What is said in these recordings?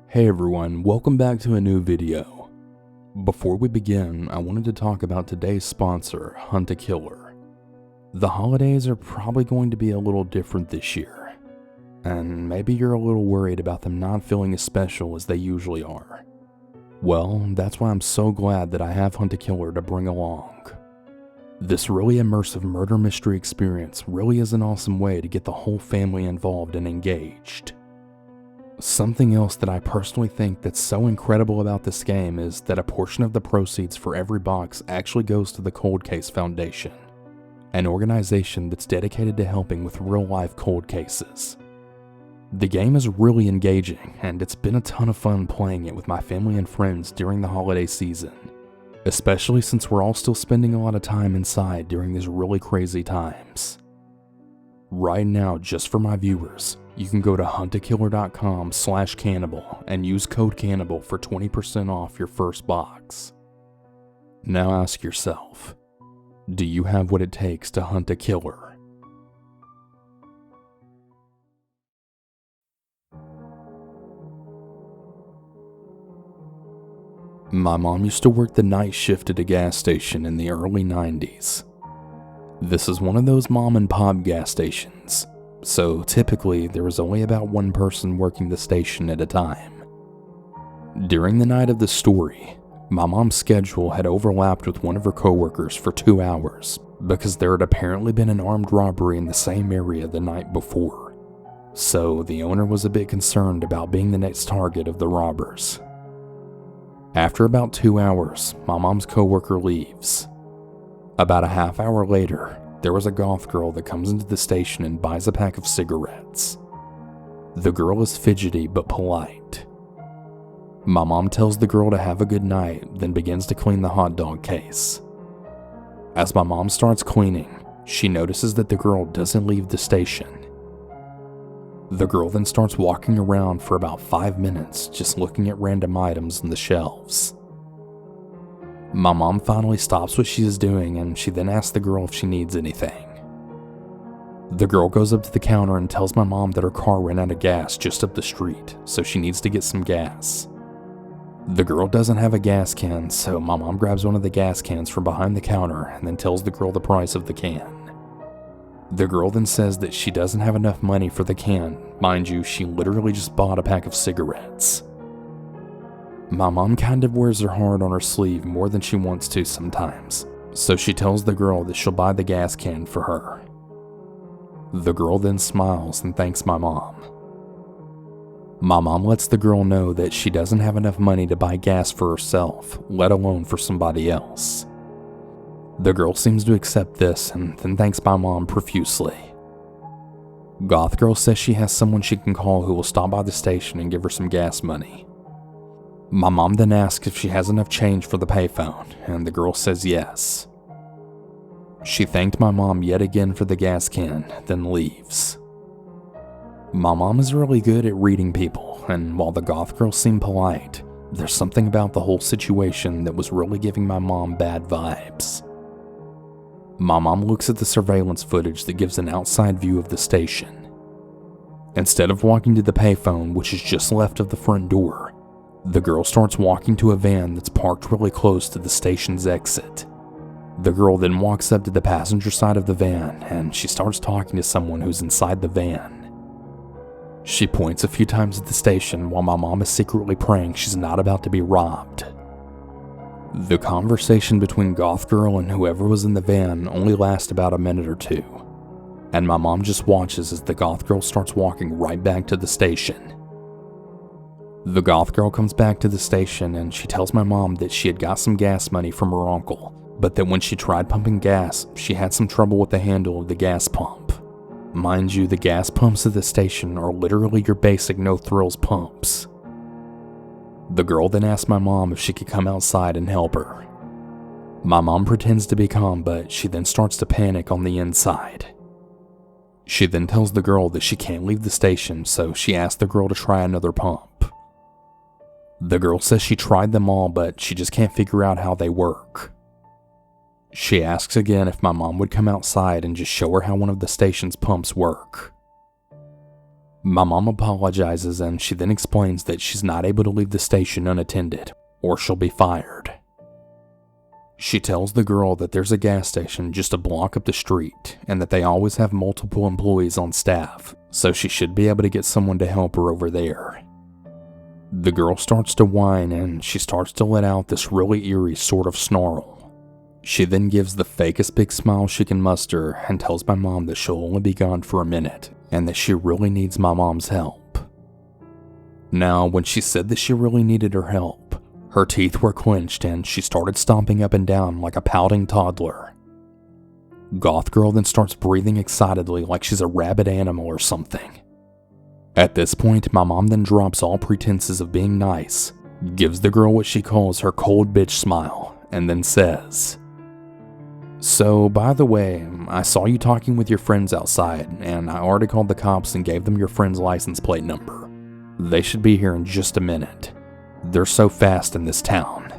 Hey everyone, welcome back to a new video. Before we begin, I wanted to talk about today's sponsor, Hunt a Killer. The holidays are probably going to be a little different this year, and maybe you're a little worried about them not feeling as special as they usually are. Well, that's why I'm so glad that I have Hunt a Killer to bring along. This really immersive murder mystery experience really is an awesome way to get the whole family involved and engaged. Something else that I personally think that's so incredible about this game is that a portion of the proceeds for every box actually goes to the Cold Case Foundation, an organization that's dedicated to helping with real-life cold cases. The game is really engaging, and it's been a ton of fun playing it with my family and friends during the holiday season, especially since we're all still spending a lot of time inside during these really crazy times. Right now, just for my viewers, you can go to huntakiller.com/cannibal and use code Cannibal for 20% off your first box. Now ask yourself, do you have what it takes to hunt a killer? My mom used to work the night shift at a gas station in the early 90s. This is one of those mom and pop gas stations, so typically there was only about one person working the station at a time. During the night of the story, my mom's schedule had overlapped with one of her coworkers for 2 hours because there had apparently been an armed robbery in the same area the night before, so the owner was a bit concerned about being the next target of the robbers. After about 2 hours, my mom's coworker leaves. About a half hour later, there was a goth girl that comes into the station and buys a pack of cigarettes. The girl is fidgety but polite. My mom tells the girl to have a good night, then begins to clean the hot dog case. As my mom starts cleaning, she notices that the girl doesn't leave the station. The girl then starts walking around for about 5 minutes, just looking at random items on the shelves. My mom finally stops what she is doing, and she then asks the girl if she needs anything. The girl goes up to the counter and tells my mom that her car ran out of gas just up the street, so she needs to get some gas. The girl doesn't have a gas can, so my mom grabs one of the gas cans from behind the counter and then tells the girl the price of the can. The girl then says that she doesn't have enough money for the can. Mind you, she literally just bought a pack of cigarettes. My mom kind of wears her heart on her sleeve more than she wants to sometimes, so she tells the girl that she'll buy the gas can for her. The girl then smiles and thanks my mom. My mom lets the girl know that she doesn't have enough money to buy gas for herself, let alone for somebody else. The girl seems to accept this and then thanks my mom profusely. Goth girl says she has someone she can call who will stop by the station and give her some gas money. My mom then asks if she has enough change for the payphone, and the girl says yes. She thanked my mom yet again for the gas can, then leaves. My mom is really good at reading people, and while the goth girl seemed polite, there's something about the whole situation that was really giving my mom bad vibes. My mom looks at the surveillance footage that gives an outside view of the station. Instead of walking to the payphone, which is just left of the front door, the girl starts walking to a van that's parked really close to the station's exit. The girl then walks up to the passenger side of the van and she starts talking to someone who's inside the van. She points a few times at the station while my mom is secretly praying she's not about to be robbed. The conversation between Goth Girl and whoever was in the van only lasts about a minute or two, and my mom just watches as the Goth Girl starts walking right back to the station. The goth girl comes back to the station and she tells my mom that she had got some gas money from her uncle, but that when she tried pumping gas, she had some trouble with the handle of the gas pump. Mind you, the gas pumps at the station are literally your basic no-thrills pumps. The girl then asks my mom if she could come outside and help her. My mom pretends to be calm, but she then starts to panic on the inside. She then tells the girl that she can't leave the station, so she asks the girl to try another pump. The girl says she tried them all, but she just can't figure out how they work. She asks again if my mom would come outside and just show her how one of the station's pumps work. My mom apologizes and she then explains that she's not able to leave the station unattended or she'll be fired. She tells the girl that there's a gas station just a block up the street and that they always have multiple employees on staff, so she should be able to get someone to help her over there. The girl starts to whine and she starts to let out this really eerie sort of snarl. She then gives the fakest big smile she can muster and tells my mom that she'll only be gone for a minute and that she really needs my mom's help. Now, when she said that she really needed her help, her teeth were clenched and she started stomping up and down like a pouting toddler. Goth Girl then starts breathing excitedly like she's a rabid animal or something. At this point, my mom then drops all pretenses of being nice, gives the girl what she calls her cold bitch smile, and then says, "So, by the way, I saw you talking with your friends outside, and I already called the cops and gave them your friend's license plate number. They should be here in just a minute. They're so fast in this town."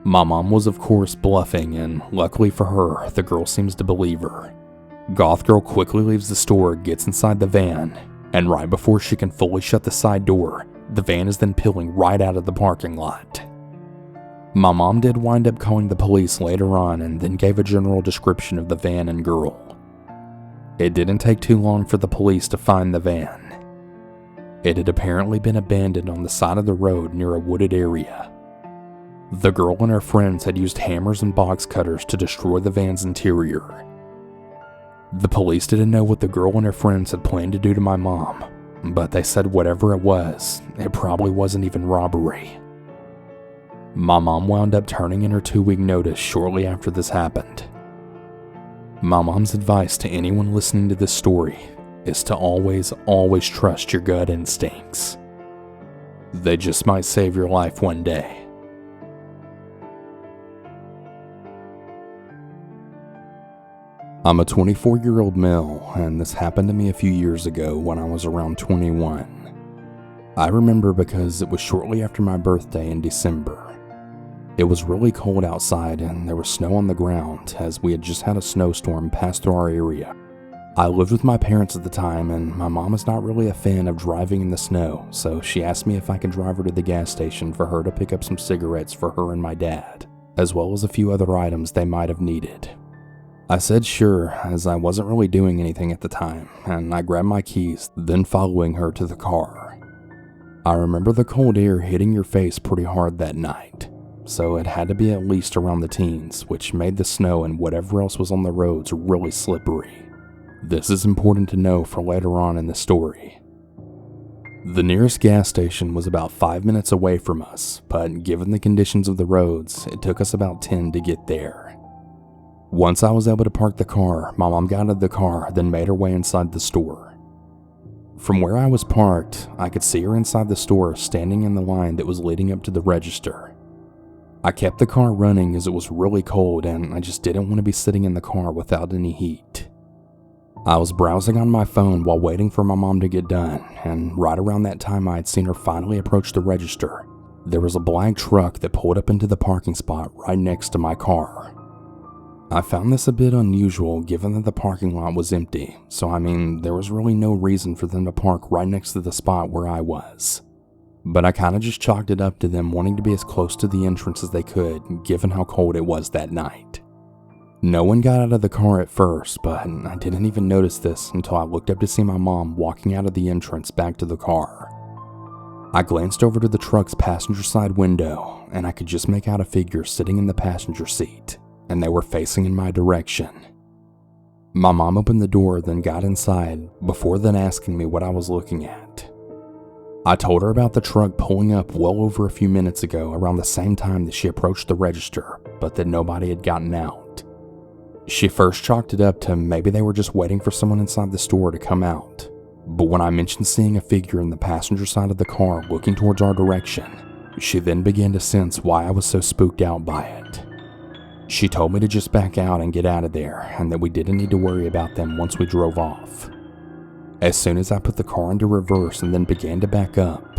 My mom was of course bluffing, and luckily for her, the girl seems to believe her. Goth Girl quickly leaves the store, gets inside the van, and right before she can fully shut the side door, the van is then peeling right out of the parking lot. My mom did wind up calling the police later on and then gave a general description of the van and girl. It didn't take too long for the police to find the van. It had apparently been abandoned on the side of the road near a wooded area. The girl and her friends had used hammers and box cutters to destroy the van's interior. The police didn't know what the girl and her friends had planned to do to my mom, but they said whatever it was, it probably wasn't even robbery. My mom wound up turning in her 2-week notice shortly after this happened. My mom's advice to anyone listening to this story is to always trust your gut instincts. They just might save your life one day. I'm a 24-year-old male, and this happened to me a few years ago when I was around 21. I remember because it was shortly after my birthday in December. It was really cold outside and there was snow on the ground as we had just had a snowstorm pass through our area. I lived with my parents at the time and my mom is not really a fan of driving in the snow, so she asked me if I could drive her to the gas station for her to pick up some cigarettes for her and my dad, as well as a few other items they might have needed. I said sure, as I wasn't really doing anything at the time, and I grabbed my keys, then following her to the car. I remember the cold air hitting your face pretty hard that night, so it had to be at least around the teens, which made the snow and whatever else was on the roads really slippery. This is important to know for later on in the story. The nearest gas station was about 5 minutes away from us, but given the conditions of the roads, it took us about 10 to get there. Once I was able to park the car, my mom got out of the car, then made her way inside the store. From where I was parked, I could see her inside the store standing in the line that was leading up to the register. I kept the car running as it was really cold and I just didn't want to be sitting in the car without any heat. I was browsing on my phone while waiting for my mom to get done, and right around that time I had seen her finally approach the register. There was a black truck that pulled up into the parking spot right next to my car. I found this a bit unusual given that the parking lot was empty, so there was really no reason for them to park right next to the spot where I was. But I kinda just chalked it up to them wanting to be as close to the entrance as they could, given how cold it was that night. No one got out of the car at first, but I didn't even notice this until I looked up to see my mom walking out of the entrance back to the car. I glanced over to the truck's passenger side window, and I could just make out a figure sitting in the passenger seat, and they were facing in my direction. My mom opened the door, then got inside, before then asking me what I was looking at. I told her about the truck pulling up well over a few minutes ago around the same time that she approached the register, but that nobody had gotten out. She first chalked it up to maybe they were just waiting for someone inside the store to come out, but when I mentioned seeing a figure in the passenger side of the car looking towards our direction, she then began to sense why I was so spooked out by it. She told me to just back out and get out of there, and that we didn't need to worry about them once we drove off. As soon as I put the car into reverse and then began to back up,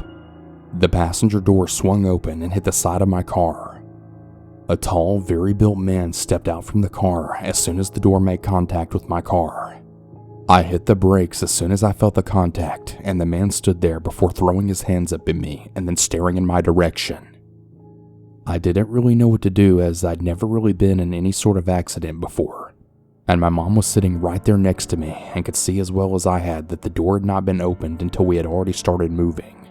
the passenger door swung open and hit the side of my car. A tall, very built man stepped out from the car as soon as the door made contact with my car. I hit the brakes as soon as I felt the contact, and the man stood there before throwing his hands up at me and then staring in my direction. I didn't really know what to do as I'd never really been in any sort of accident before, and my mom was sitting right there next to me and could see as well as I had that the door had not been opened until we had already started moving.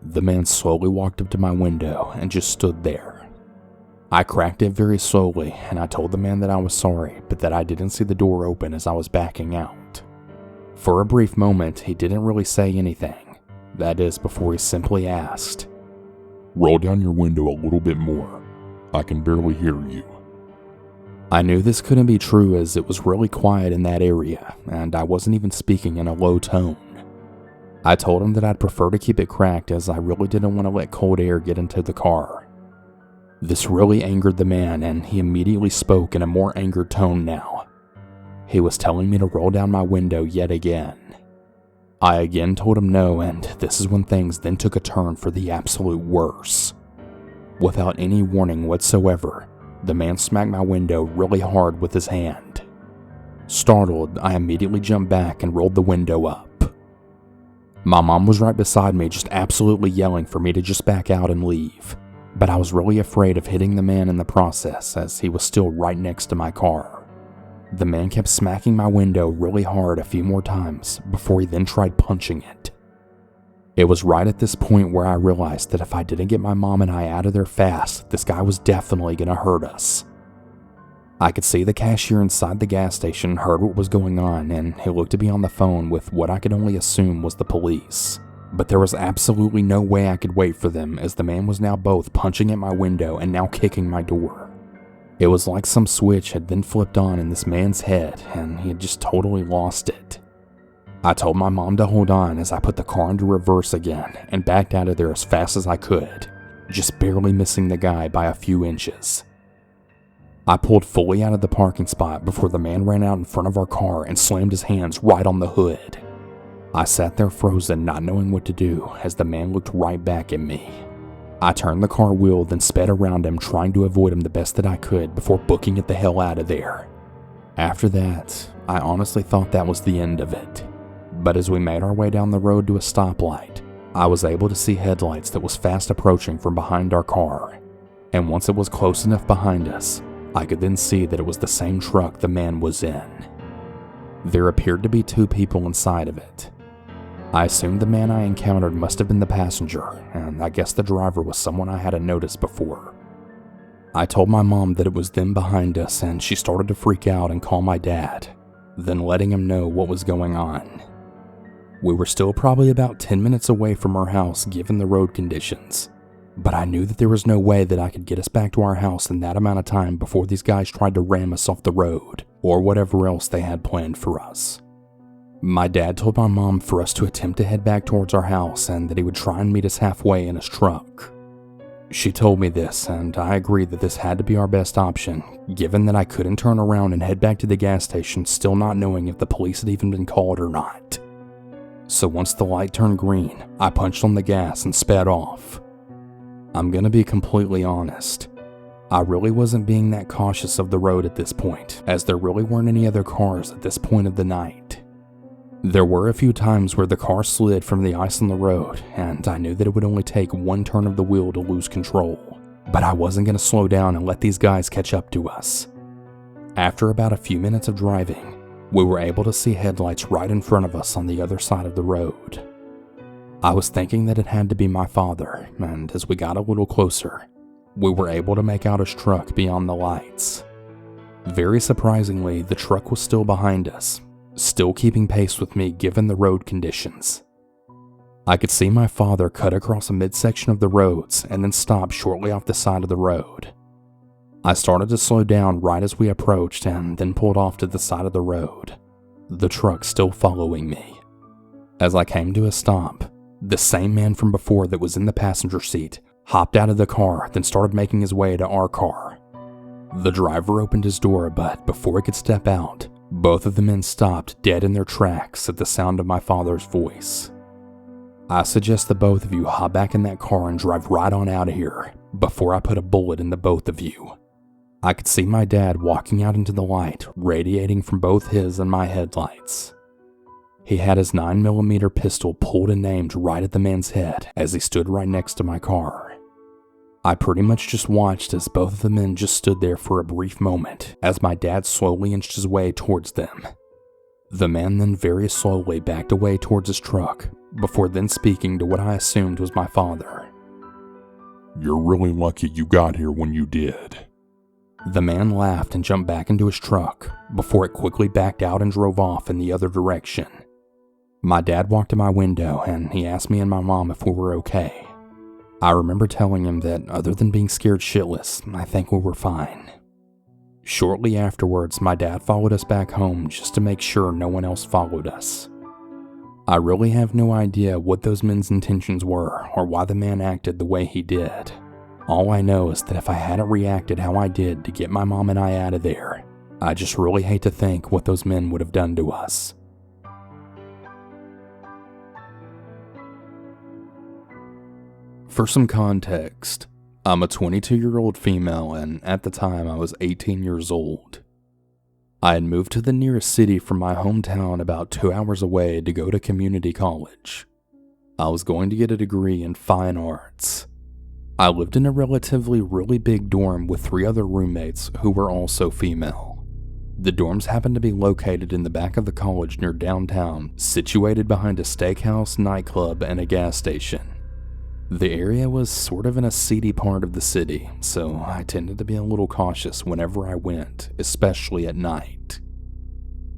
The man slowly walked up to my window and just stood there. I cracked it very slowly, and I told the man that I was sorry, but that I didn't see the door open as I was backing out. For a brief moment, he didn't really say anything. That is, before he simply asked, "Roll down your window a little bit more. I can barely hear you." I knew this couldn't be true as it was really quiet in that area, and I wasn't even speaking in a low tone. I told him that I'd prefer to keep it cracked as I really didn't want to let cold air get into the car. This really angered the man, and he immediately spoke in a more angered tone now. He was telling me to roll down my window yet again. I again told him no, and this is when things then took a turn for the absolute worse. Without any warning whatsoever, the man smacked my window really hard with his hand. Startled, I immediately jumped back and rolled the window up. My mom was right beside me, just absolutely yelling for me to just back out and leave, but I was really afraid of hitting the man in the process as he was still right next to my car. The man kept smacking my window really hard a few more times before he then tried punching it. It was right at this point where I realized that if I didn't get my mom and I out of there fast, this guy was definitely going to hurt us. I could see the cashier inside the gas station heard what was going on, and he looked to be on the phone with what I could only assume was the police. But there was absolutely no way I could wait for them as the man was now both punching at my window and now kicking my door. It was like some switch had been flipped on in this man's head, and he had just totally lost it. I told my mom to hold on as I put the car into reverse again and backed out of there as fast as I could, just barely missing the guy by a few inches. I pulled fully out of the parking spot before the man ran out in front of our car and slammed his hands right on the hood. I sat there frozen, not knowing what to do, as the man looked right back at me. I turned the car wheel, then sped around him, trying to avoid him the best that I could before booking it the hell out of there. After that, I honestly thought that was the end of it. But as we made our way down the road to a stoplight, I was able to see headlights that was fast approaching from behind our car. And once it was close enough behind us, I could then see that it was the same truck the man was in. There appeared to be two people inside of it. I assumed the man I encountered must have been the passenger, and I guess the driver was someone I hadn't noticed before. I told my mom that it was them behind us, and she started to freak out and call my dad, then letting him know what was going on. We were still probably about 10 minutes away from our house given the road conditions, but I knew that there was no way that I could get us back to our house in that amount of time before these guys tried to ram us off the road, or whatever else they had planned for us. My dad told my mom for us to attempt to head back towards our house and that he would try and meet us halfway in his truck. She told me this, and I agreed that this had to be our best option, given that I couldn't turn around and head back to the gas station still not knowing if the police had even been called or not. So once the light turned green, I punched on the gas and sped off. I'm gonna be completely honest. I really wasn't being that cautious of the road at this point, as there really weren't any other cars at this point of the night. There were a few times where the car slid from the ice on the road, and I knew that it would only take one turn of the wheel to lose control, but I wasn't going to slow down and let these guys catch up to us. After about a few minutes of driving, we were able to see headlights right in front of us on the other side of the road. I was thinking that it had to be my father, and as we got a little closer, we were able to make out his truck beyond the lights. Very surprisingly, the truck was still behind us, still keeping pace with me given the road conditions. I could see my father cut across a midsection of the roads and then stop shortly off the side of the road. I started to slow down right as we approached and then pulled off to the side of the road, the truck still following me. As I came to a stop, the same man from before that was in the passenger seat hopped out of the car, then started making his way to our car. The driver opened his door, but before he could step out, both of the men stopped dead in their tracks at the sound of my father's voice. I suggest that both of you hop back in that car and drive right on out of here before I put a bullet in the both of you. I could see my dad walking out into the light, radiating from both his and my headlights. He had his 9mm pistol pulled and aimed right at the man's head as he stood right next to my car. I pretty much just watched as both of the men just stood there for a brief moment as my dad slowly inched his way towards them. The man then very slowly backed away towards his truck before then speaking to what I assumed was my father. "You're really lucky you got here when you did." The man laughed and jumped back into his truck before it quickly backed out and drove off in the other direction. My dad walked to my window and he asked me and my mom if we were okay. I remember telling him that other than being scared shitless, I think we were fine. Shortly afterwards, my dad followed us back home just to make sure no one else followed us. I really have no idea what those men's intentions were or why the man acted the way he did. All I know is that if I hadn't reacted how I did to get my mom and I out of there, I just really hate to think what those men would have done to us. For some context, I'm a 22-year-old female and at the time I was 18 years old. I had moved to the nearest city from my hometown about 2 hours away to go to community college. I was going to get a degree in fine arts. I lived in a relatively really big dorm with 3 other roommates who were also female. The dorms happened to be located in the back of the college near downtown, situated behind a steakhouse, nightclub, and a gas station. The area was sort of in a seedy part of the city, so I tended to be a little cautious whenever I went, especially at night.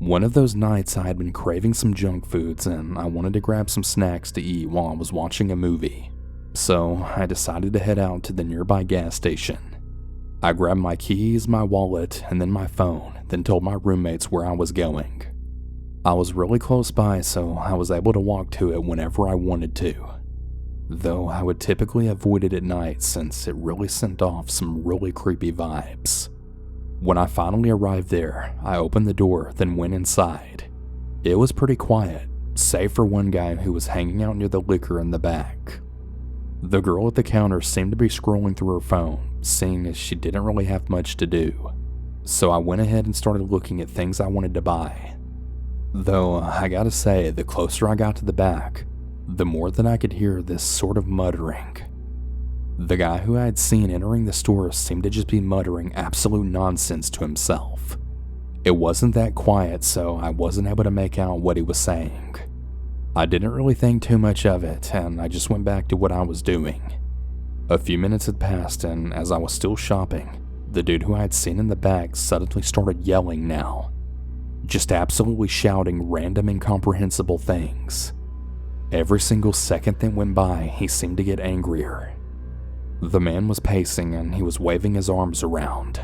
One of those nights I had been craving some junk foods and I wanted to grab some snacks to eat while I was watching a movie, so I decided to head out to the nearby gas station. I grabbed my keys, my wallet, and then my phone, then told my roommates where I was going. I was really close by, so I was able to walk to it whenever I wanted to. Though I would typically avoid it at night since it really sent off some really creepy vibes. When I finally arrived there, I opened the door, then went inside. It was pretty quiet, save for one guy who was hanging out near the liquor in the back. The girl at the counter seemed to be scrolling through her phone, seeing as she didn't really have much to do. So I went ahead and started looking at things I wanted to buy. Though I gotta say, the closer I got to the back, the more that I could hear this sort of muttering. The guy who I had seen entering the store seemed to just be muttering absolute nonsense to himself. It wasn't that quiet, so I wasn't able to make out what he was saying. I didn't really think too much of it, and I just went back to what I was doing. A few minutes had passed, and as I was still shopping, the dude who I had seen in the back suddenly started yelling now. Just absolutely shouting random incomprehensible things. Every single second that went by, he seemed to get angrier. The man was pacing and he was waving his arms around.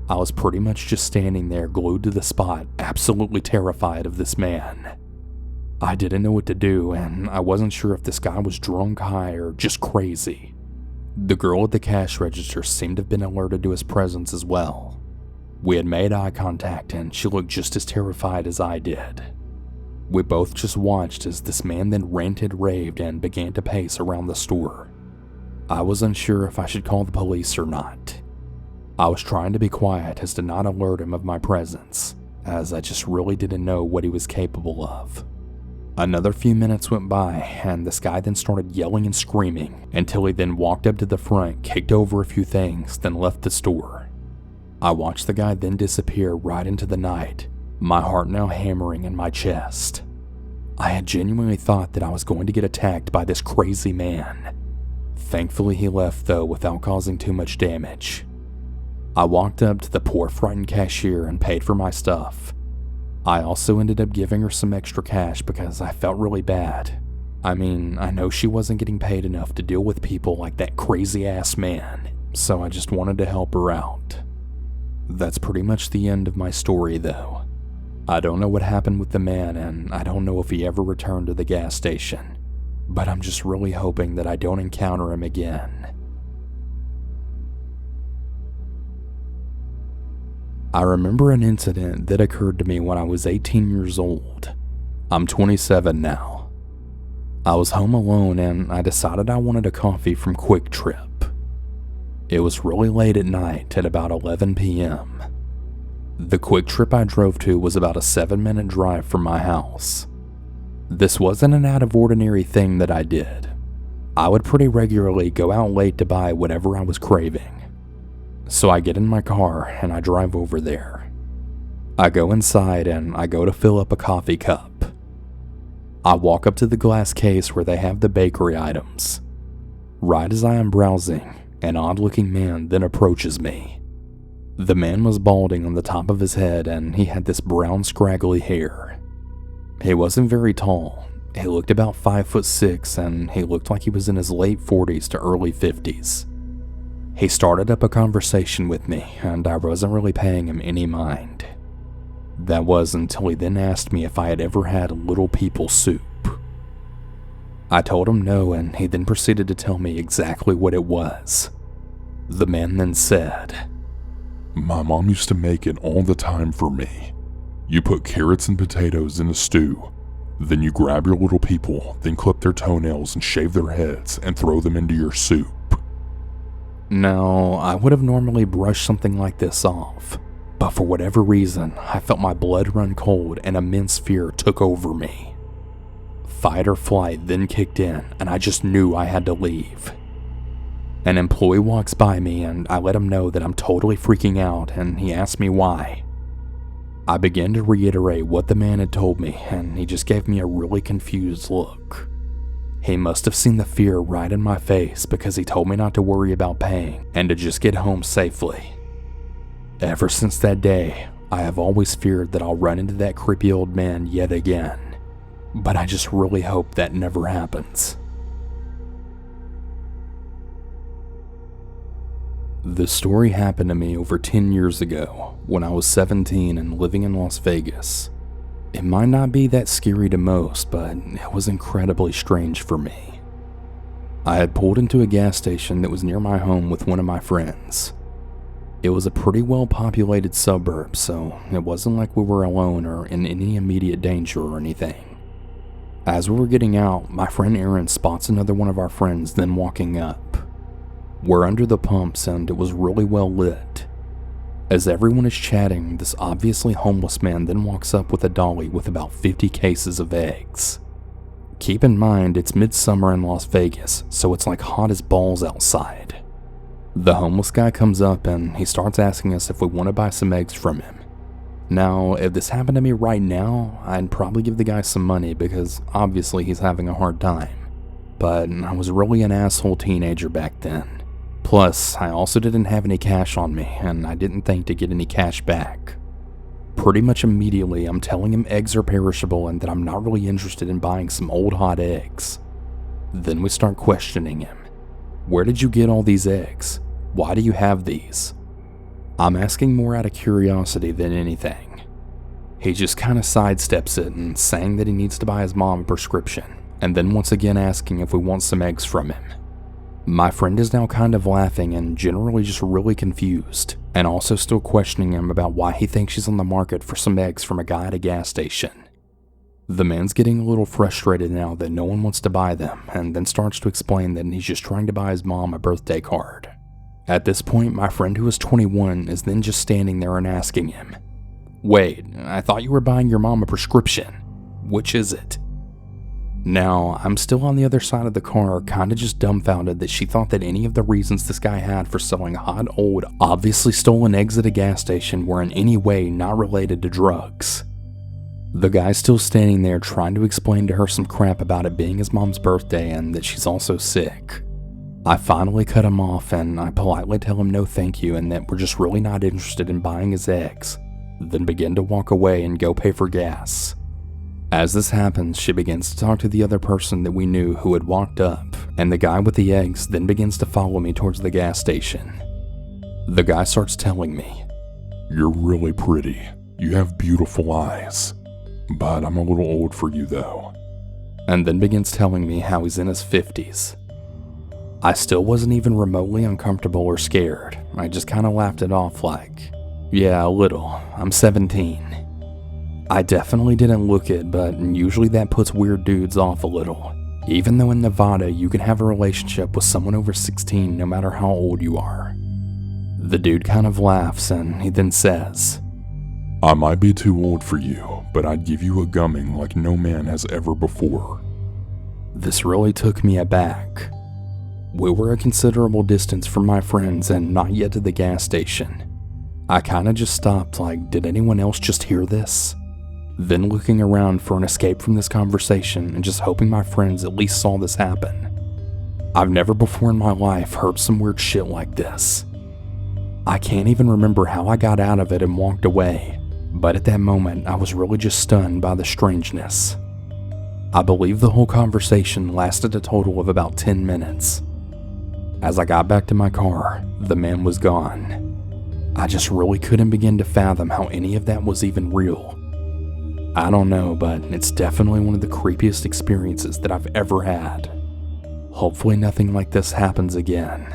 I was pretty much just standing there glued to the spot, absolutely terrified of this man. I didn't know what to do and I wasn't sure if this guy was drunk, high, or just crazy. The girl at the cash register seemed to have been alerted to his presence as well. We had made eye contact and she looked just as terrified as I did. We both just watched as this man then ranted, raved, and began to pace around the store. I was unsure if I should call the police or not. I was trying to be quiet as to not alert him of my presence, as I just really didn't know what he was capable of. Another few minutes went by, and this guy then started yelling and screaming until he then walked up to the front, kicked over a few things, then left the store. I watched the guy then disappear right into the night, my heart now hammering in my chest. I had genuinely thought that I was going to get attacked by this crazy man. Thankfully he left though without causing too much damage. I walked up to the poor frightened cashier and paid for my stuff. I also ended up giving her some extra cash because I felt really bad. I mean, I know she wasn't getting paid enough to deal with people like that crazy ass man, so I just wanted to help her out. That's pretty much the end of my story though. I don't know what happened with the man and I don't know if he ever returned to the gas station, but I'm just really hoping that I don't encounter him again. I remember an incident that occurred to me when I was 18 years old. I'm 27 now. I was home alone and I decided I wanted a coffee from Quick Trip. It was really late at night at about 11 p.m. The Quick Trip I drove to was about a 7-minute drive from my house. This wasn't an out of ordinary thing that I did. I would pretty regularly go out late to buy whatever I was craving. So I get in my car and I drive over there. I go inside and I go to fill up a coffee cup. I walk up to the glass case where they have the bakery items. Right as I am browsing, an odd-looking man then approaches me. The man was balding on the top of his head and he had this brown scraggly hair. He wasn't very tall. He looked about 5'6" and he looked like he was in his late 40s to early 50s. He started up a conversation with me and I wasn't really paying him any mind. That was until he then asked me if I had ever had little people soup. I told him no, and he then proceeded to tell me exactly what it was. The man then said, My mom used to make it all the time for me. You put carrots and potatoes in a stew. Then you grab your little people, then clip their toenails and shave their heads and throw them into your soup. Now, I would have normally brushed something like this off, but for whatever reason, I felt my blood run cold and immense fear took over me. Fight or flight then kicked in, and I just knew I had to leave. An employee walks by me and I let him know that I'm totally freaking out, and he asked me why. I began to reiterate what the man had told me, and he just gave me a really confused look. He must have seen the fear right in my face because he told me not to worry about paying and to just get home safely. Ever since that day, I have always feared that I'll run into that creepy old man yet again, but I just really hope that never happens. This story happened to me over 10 years ago when I was 17 and living in Las Vegas. It might not be that scary to most, but it was incredibly strange for me. I had pulled into a gas station that was near my home with one of my friends. It was a pretty well-populated suburb, so it wasn't like we were alone or in any immediate danger or anything. As we were getting out, my friend Aaron spots another one of our friends then walking up. We're under the pumps and it was really well lit. As everyone is chatting, this obviously homeless man then walks up with a dolly with about 50 cases of eggs. Keep in mind, it's midsummer in Las Vegas, so it's like hot as balls outside. The homeless guy comes up and he starts asking us if we want to buy some eggs from him. Now, if this happened to me right now, I'd probably give the guy some money because obviously he's having a hard time. But I was really an asshole teenager back then. Plus, I also didn't have any cash on me, and I didn't think to get any cash back. Pretty much immediately, I'm telling him eggs are perishable and that I'm not really interested in buying some old hot eggs. Then we start questioning him. Where did you get all these eggs? Why do you have these? I'm asking more out of curiosity than anything. He just kind of sidesteps it and saying that he needs to buy his mom a prescription, and then once again asking if we want some eggs from him. My friend is now kind of laughing and generally just really confused, and also still questioning him about why he thinks she's on the market for some eggs from a guy at a gas station. The man's getting a little frustrated now that no one wants to buy them, and then starts to explain that he's just trying to buy his mom a birthday card. At this point, my friend who is 21 is then just standing there and asking him, "Wait, I thought you were buying your mom a prescription. Which is it?" Now, I'm still on the other side of the car, kinda just dumbfounded that she thought that any of the reasons this guy had for selling hot, old, obviously stolen eggs at a gas station were in any way not related to drugs. The guy's still standing there trying to explain to her some crap about it being his mom's birthday and that she's also sick. I finally cut him off and I politely tell him no thank you and that we're just really not interested in buying his eggs, then begin to walk away and go pay for gas. As this happens, she begins to talk to the other person that we knew who had walked up, and the guy with the eggs then begins to follow me towards the gas station. The guy starts telling me, You're really pretty. You have beautiful eyes. But I'm a little old for you though. And then begins telling me how he's in his 50s. I still wasn't even remotely uncomfortable or scared. I just kind of laughed it off like, yeah, a little. I'm 17. I definitely didn't look it, but usually that puts weird dudes off a little. Even though in Nevada you can have a relationship with someone over 16 no matter how old you are. The dude kind of laughs and he then says, I might be too old for you, but I'd give you a gumming like no man has ever before." This really took me aback. We were a considerable distance from my friends and not yet to the gas station. I kinda just stopped like, did anyone else just hear this? Then looking around for an escape from this conversation and just hoping my friends at least saw this happen. I've never before in my life heard some weird shit like this. I can't even remember how I got out of it and walked away, but at that moment I was really just stunned by the strangeness. I believe the whole conversation lasted a total of about 10 minutes. As I got back to my car, the man was gone. I just really couldn't begin to fathom how any of that was even real. I don't know, but it's definitely one of the creepiest experiences that I've ever had. Hopefully nothing like this happens again.